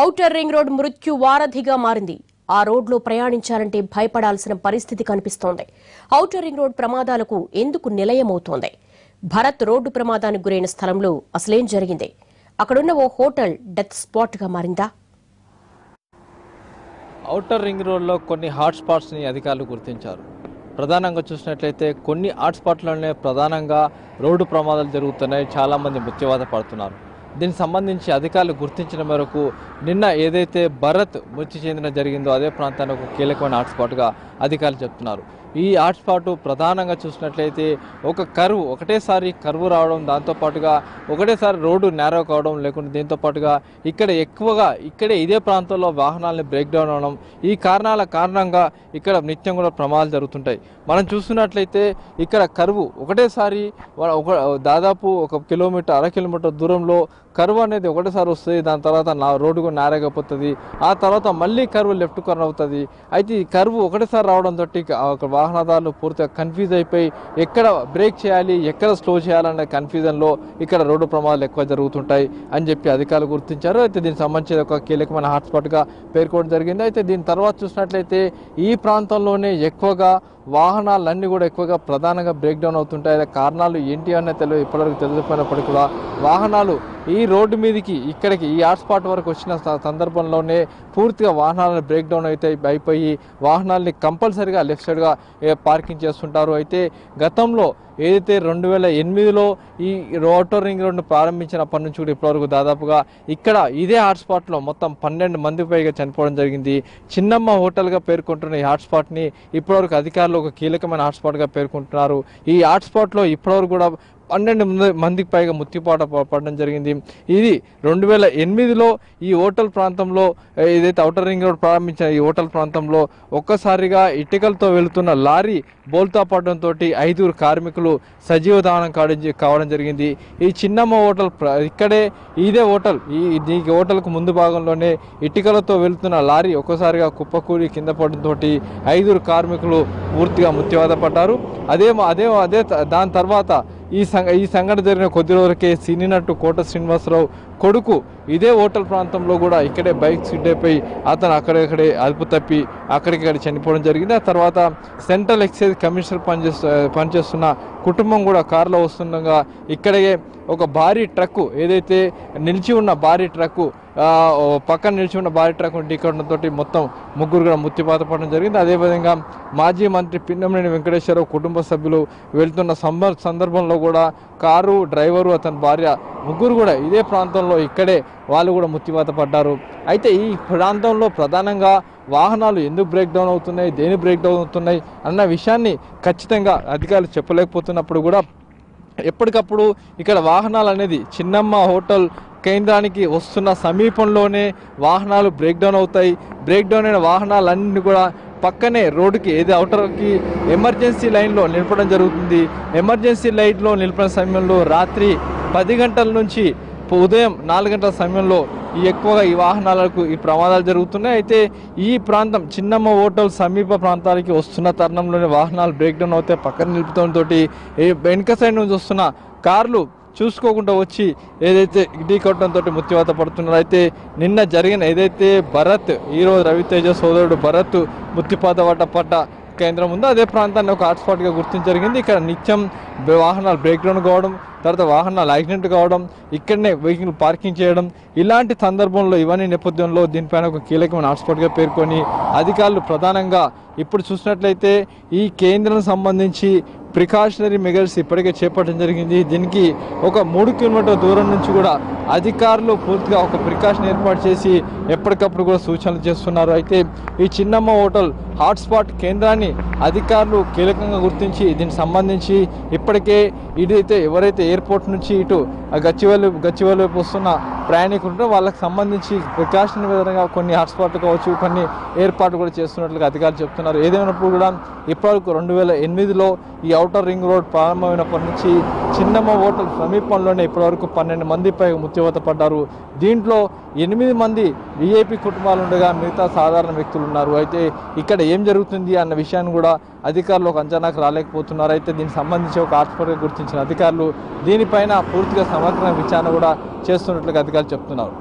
Outer ring road మృత్యు వారధిగా మారింది. ఆ రోడ్లో ప్రయాణించాలంటే భయపడాల్సిన పరిస్థితి కనిపిస్తోంది. ఔటర్ రింగ్ రోడ్ ప్రమాదాలకు ఎందుకు నిలయమవుతోంది? భరత్ రోడ్డు ప్రమాదానికి గురైన స్థలంలో అసలేం జరిగింది? అక్కడున్న ఓ హోటల్ డెత్ స్పాట్ గా మారిందా? ఔటర్ రింగ్ రోడ్లో కొన్ని హాట్ స్పాట్స్ని అధికారులు గుర్తించారు. ప్రధానంగా చూసినట్లయితే కొన్ని హాట్ స్పాట్లోనే ప్రధానంగా రోడ్డు ప్రమాదాలు జరుగుతున్నాయి. చాలామంది మృత్యువాత పడుతున్నారు. దీనికి సంబంధించి అధికారులు గుర్తించిన మేరకు నిన్న ఏదైతే భరత్ మృతి చెందిన జరిగిందో అదే ప్రాంతాన్ని ఒక కీలకమైన హాట్స్పాట్గా అధికారులు చెప్తున్నారు. ఈ హాట్స్పాట్ ప్రధానంగా చూసినట్లయితే ఒకటేసారి కర్వ్ రావడం, దాంతోపాటుగా ఒకటేసారి రోడ్డు నేరో కావడం, లేకుంటే దీంతోపాటుగా ఇక్కడే ఇదే ప్రాంతంలో వాహనాలని బ్రేక్ డౌన్ అవడం, ఈ కారణంగా ఇక్కడ నిత్యం కూడా ప్రమాదాలు జరుగుతుంటాయి. మనం చూస్తున్నట్లయితే ఇక్కడ కర్వ్ ఒకటేసారి దాదాపు 1 కిలోమీటర్ 1/2 కిలోమీటర్ దూరంలో కర్వ్ అనేది ఒకటేసారి వస్తుంది. దాని తర్వాత రోడ్డు నేరగా పోతుంది. ఆ తర్వాత మళ్ళీ కర్వ్ లెఫ్ట్ కర్వ్ అవుతుంది. అయితే ఈ కర్వ్ ఒకటేసారి రావడంతో వాహనదారులు పూర్తిగా కన్ఫ్యూజ్ అయిపోయి ఎక్కడ బ్రేక్ చేయాలి, ఎక్కడ స్లో చేయాలనే కన్ఫ్యూజన్లో ఇక్కడ రోడ్డు ప్రమాదాలు ఎక్కువ జరుగుతుంటాయి అని చెప్పి అధికారులు గుర్తించారు. అయితే దీనికి సంబంధించి ఒక కీలకమైన హాట్స్పాట్గా పేర్కోవడం జరిగింది. అయితే దీని తర్వాత చూసినట్లయితే ఈ ప్రాంతంలోనే వాహనాలన్నీ కూడా ఎక్కువగా ప్రధానంగా బ్రేక్ డౌన్ అవుతుంటాయి. కారణాలు ఏంటి అనే ఇప్పటివరకు తెలియకపోయినప్పటికీ కూడా వాహనాలు ఈ రోడ్డు మీదకి ఇక్కడికి ఈ హాట్స్పాట్ వరకు వచ్చిన సందర్భంలోనే పూర్తిగా వాహనాలను బ్రేక్ డౌన్ అయిపోయి వాహనాలని కంపల్సరీగా లెఫ్ట్ సైడ్గా పార్కింగ్ చేస్తుంటారు. అయితే గతంలో ఏదైతే 2008లో ఈ ఔటర్ రింగ్ రోడ్ను ప్రారంభించినప్పటి నుంచి కూడా ఇప్పటివరకు దాదాపుగా ఇక్కడ ఇదే హాట్స్పాట్లో మొత్తం 12 మందికి పైగా చనిపోవడం జరిగింది. చిన్నమ్మ హోటల్గా పేర్కొంటున్న ఈ హాట్స్పాట్ని ఇప్పటివరకు అధికారులు ఒక కీలకమైన హాట్స్పాట్గా పేర్కొంటున్నారు. ఈ హాట్స్పాట్లో ఇప్పటివరకు కూడా 12 మందికి పైగా మృత్యుపాట పడడం జరిగింది. ఇది 2008లో ఈ హోటల్ ప్రాంతంలో ఏదైతే ఔటర్ రింగ్ రోడ్ ప్రారంభించిన ఈ హోటల్ ప్రాంతంలో ఒక్కసారిగా ఇటుకలతో వెళుతున్న లారీ బోల్తా పడడంతో 5 కార్మికులు సజీవ దహనం కావడం జరిగింది. ఈ చిన్నమ్మ హోటల్ ఇదే హోటల్ ఈ హోటల్కు ముందు భాగంలోనే ఇటుకలతో వెళుతున్న లారీ ఒక్కసారిగా కుప్పకూలి కింద పడడంతో 5 కార్మికులు పూర్తిగా మృత్యువాత పడ్డారు. అదే దాని తర్వాత ఈ సంఘటన జరిగిన కొద్ది రోజులకే సినీ నటు కోట శ్రీనివాసరావు కొడుకు ఇదే హోటల్ ప్రాంతంలో కూడా ఇక్కడే బైక్ స్కిడ్ అయిపోయి అతను అక్కడే అదుపు తప్పి అక్కడిక్కడ చనిపోవడం జరిగింది. ఆ తర్వాత సెంట్రల్ ఎక్సైజ్ కమిషనర్ పనిచేస్తున్న కుటుంబం కూడా కారులో వస్తుండగా ఇక్కడే ఒక భారీ ట్రక్కు ఏదైతే పక్కన నిలిచి ఉన్న భారీ ట్రక్ ఢీకొనడంతో మొత్తం 3 కూడా మృత్యుపాత పడడం జరిగింది. అదేవిధంగా మాజీ మంత్రి పిన్నమనేని వెంకటేశ్వరరావు కుటుంబ సభ్యులు వెళ్తున్న సందర్భంలో కూడా కారు డ్రైవరు అతని భార్య 3 కూడా ఇదే ప్రాంతంలో ఇక్కడే వాళ్ళు కూడా మృత్యుపాత పడ్డారు. అయితే ఈ ప్రాంతంలో ప్రధానంగా వాహనాలు ఎందుకు బ్రేక్ డౌన్ అవుతున్నాయి, దేని బ్రేక్ డౌన్ అవుతున్నాయి అన్న విషయాన్ని ఖచ్చితంగా అధికారులు చెప్పలేకపోతున్నప్పుడు కూడా ఎప్పటికప్పుడు ఇక్కడ వాహనాలు అనేది చిన్నమ్మ హోటల్ కేంద్రానికి వస్తున్న సమీపంలోనే వాహనాలు బ్రేక్ డౌన్ అవుతాయి. బ్రేక్ డౌన్ అయిన వాహనాలన్నీ కూడా పక్కనే రోడ్డుకి ఔటర్కి ఎమర్జెన్సీ లైన్లో నిలపడం జరుగుతుంది. ఎమర్జెన్సీ లైన్లో నిలిపిన సమయంలో రాత్రి 10 గంటల నుంచి ఉదయం 4 గంటల సమయంలో ఎక్కువగా ఈ వాహనాలకు ఈ ప్రమాదాలు జరుగుతున్నాయి. అయితే ఈ ప్రాంతం చిన్నమ్మ హోటల్ సమీప ప్రాంతాలకి వస్తున్న తరుణంలోనే వాహనాలు బ్రేక్ డౌన్ అవుతాయి. పక్కన నిలుపుతంతో వెనుక సైడ్ నుంచి వస్తున్న కార్లు చూసుకోకుండా వచ్చి ఏదైతే ఢీకొట్టడంతో మృత్యువాత పడుతున్నారు. అయితే నిన్న జరిగిన ఏదైతే భరత్ ఈరోజు రవితేజ సోదరుడు భరత్ మృత్యుపాత పడ్డ కేంద్రం ఉందో అదే ప్రాంతాన్ని ఒక హాట్స్పాట్గా గుర్తించడం జరిగింది. ఇక్కడ నిత్యం వాహనాలు బ్రేక్ డౌన్ కావడం, తర్వాత వాహనాలు యాక్సిడెంట్ కావడం, ఇక్కడనే వెహికల్ పార్కింగ్ చేయడం, ఇలాంటి సందర్భంలో ఇవన్నీ నేపథ్యంలో దీనిపైన ఒక కీలకమైన హాట్స్పాట్గా పేర్కొని అధికారులు ప్రధానంగా ఇప్పుడు చూసినట్లయితే ఈ కేంద్రం సంబంధించి ప్రికాషనరీ మెజర్స్ ఇప్పటికే చేపట్టడం జరిగింది. దీనికి ఒక 3 కిలోమీటర్ల దూరం నుంచి కూడా అధికారులు పూర్తిగా ఒక ప్రికాషన్ ఏర్పాటు చేసి ఎప్పటికప్పుడు కూడా సూచనలు చేస్తున్నారు. అయితే ఈ చిన్నమ్మ హోటల్ హాట్స్పాట్ కేంద్రాన్ని అధికారులు కీలకంగా గుర్తించి దీనికి సంబంధించి ఇప్పటికే ఎవరైతే ఎయిర్పోర్ట్ నుంచి ఇటు గచ్చిబౌలి వైపు వస్తున్న ప్రయాణికులు ఉంటారో వాళ్ళకి సంబంధించి ప్రికాషన్ విధంగా కొన్ని హాట్స్పాట్లు కావచ్చు, కొన్ని ఏర్పాటు కూడా చేస్తున్నట్లుగా అధికారులు చెప్తున్నారు. ఏదేమైనప్పుడు కూడా ఇప్పటివరకు 2008లో ఈ ఔటర్ రింగ్ రోడ్ ప్రారంభమైనప్పటి నుంచి చిన్నమ్మ హోటల్ సమీపంలోనే ఇప్పటివరకు 12 మంది పైగా మృత్యువాత పడ్డారు. దీంట్లో 8 మంది విఐపి కుటుంబాలు ఉండగా మిగతా సాధారణ వ్యక్తులు ఉన్నారు. అయితే ఇక్కడ ఏం జరుగుతుంది అన్న విషయాన్ని కూడా అధికారులు ఒక అంచనాకు రాలేకపోతున్నారు. అయితే దీనికి సంబంధించి ఒక హాట్స్పాట్గా గుర్తించిన అధికారులు దీనిపైన పూర్తిగా సమగ్ర విచారణ కూడా చేస్తున్నట్లుగా అధికారులు చెప్తున్నారు.